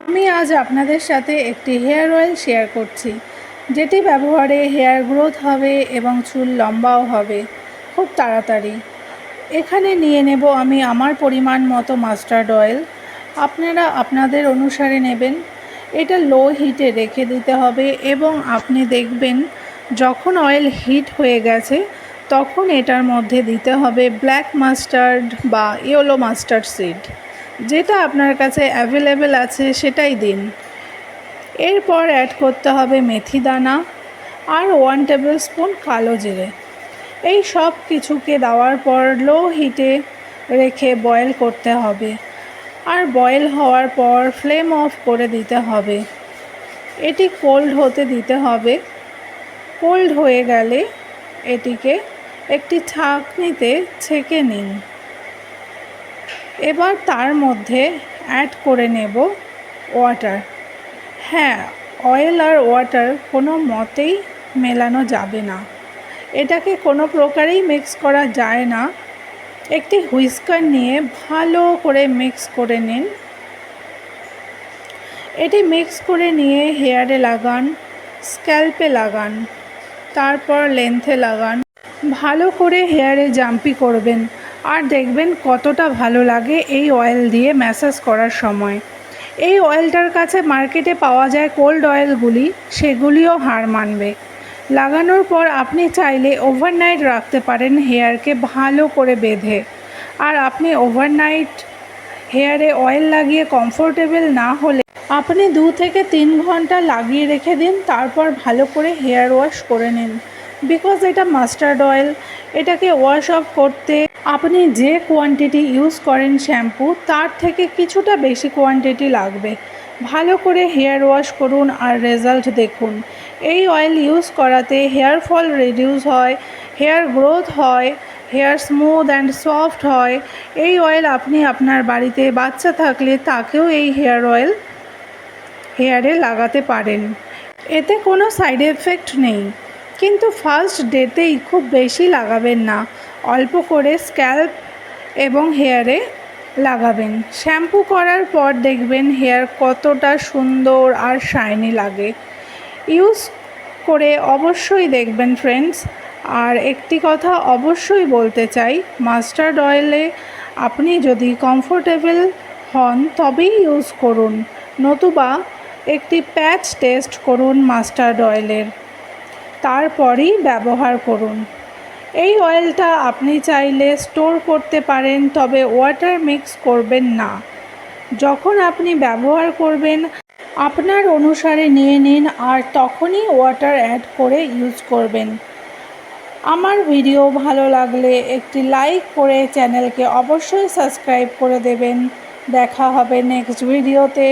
আমি আজ আপনাদের সাথে একটি হেয়ার অয়েল শেয়ার করছি, যেটি ব্যবহারে হেয়ার গ্রোথ হবে এবং চুল লম্বাও হবে খুব তাড়াতাড়ি। এখানে নিয়ে নেব আমি আমার পরিমাণ মতো মাস্টার্ড অয়েল। আপনারা আপনাদের অনুসারে নেবেন। এটা লো হিটে রেখে দিতে হবে এবং আপনি দেখবেন যখন অয়েল হিট হয়ে গেছে তখন এটার মধ্যে দিতে হবে ব্ল্যাক মাস্টার্ড বা ইয়েলো মাস্টার্ড সিড। যেটা আপনার কাছে অ্যাভেলেবেল আছে সেটাই দিন। এরপর অ্যাড করতে হবে মেথি দানা আর 1 টেবিল স্পুন কালো জিরে। এই সব কিছুকে দেওয়ার পর লো হিটে রেখে বয়েল করতে হবে, আর বয়েল হওয়ার পর ফ্লেম অফ করে দিতে হবে। এটি কোল্ড হতে দিতে হবে। কোল্ড হয়ে গেলে এটিকে একটি ছাঁকনিতে ছেঁকে নিন। এবার তার মধ্যে অ্যাড করে নেব ওয়াটার। হ্যাঁ, অয়েল আর ওয়াটার কোনো মতেই মেলানো যাবে না। এটাকে কোনো প্রকারেই মিক্স করা যায় না। একটি হুইস্কার নিয়ে ভালো করে মিক্স করে নিন। এটি মিক্স করে নিয়ে হেয়ারে লাগান, স্ক্যাল্পে লাগান, তারপর লেন্থে লাগান। ভালো করে হেয়ারে জাম্পি করবেন আর দেখবেন কতটা ভালো লাগে এই অয়েল দিয়ে ম্যাসাজ করার সময়। এই অয়েলটার কাছে মার্কেটে পাওয়া যায় কোল্ড অয়েলগুলি, সেগুলিও হার মানবে। লাগানোর পর আপনি চাইলে ওভারনাইট রাখতে পারেন হেয়ারকে ভালো করে বেঁধে। আর আপনি ওভারনাইট হেয়ারে অয়েল লাগিয়ে কমফোর্টেবল না হলে আপনি 2 থেকে 3 ঘন্টা লাগিয়ে রেখে দিন, তারপর ভালো করে হেয়ার ওয়াশ করে নিন। বিকজ এটা মাস্টার্ড অয়েল, এটাকে ওয়াশ অফ করতে আপনি যে কোয়ান্টিটি ইউজ করেন শ্যাম্পু তার থেকে কিছুটা বেশি কোয়ান্টিটি লাগবে। ভালো করে হেয়ার ওয়াশ করুন আর রেজাল্ট দেখুন। এই অয়েল ইউজ করাতে হেয়ার ফল রিডিউস হয়, হেয়ার গ্রোথ হয়, হেয়ার স্মুথ অ্যান্ড সফট হয়। এই অয়েল আপনি আপনার বাড়িতে বাচ্চা থাকলে তাকেও এই হেয়ার অয়েল হেয়ারে লাগাতে পারেন। এতে কোনো সাইড এফেক্ট নেই, কিন্তু ফার্স্ট ডেতেই খুব বেশি লাগাবেন না। অল্প করে স্ক্যাল্প এবং হেয়ারে লাগাবেন। শ্যাম্পু করার পর দেখবেন হেয়ার কতটা সুন্দর আর শাইনি লাগে। ইউজ করে অবশ্যই দেখবেন ফ্রেন্ডস। আর একটি কথা অবশ্যই বলতে চাই, মাস্টার্ড অয়েলে আপনি যদি কমফোর্টেবল হন তবেই ইউজ করুন, নতুবা একটি প্যাচ টেস্ট করুন মাস্টার্ড অয়েলের, তারপরই ব্যবহার করুন। এই অয়েলটা আপনি চাইলে স্টোর করতে পারেন, তবে ওয়াটার মিক্স করবেন না। যখন আপনি ব্যবহার করবেন আপনার অনুসারে নিয়ে নিন আর তখনই ওয়াটার অ্যাড করে ইউজ করবেন। আমার ভিডিও ভালো লাগলে একটি লাইক করে চ্যানেলকে অবশ্যই সাবস্ক্রাইব করে দেবেন। দেখা হবে নেক্সট ভিডিওতে।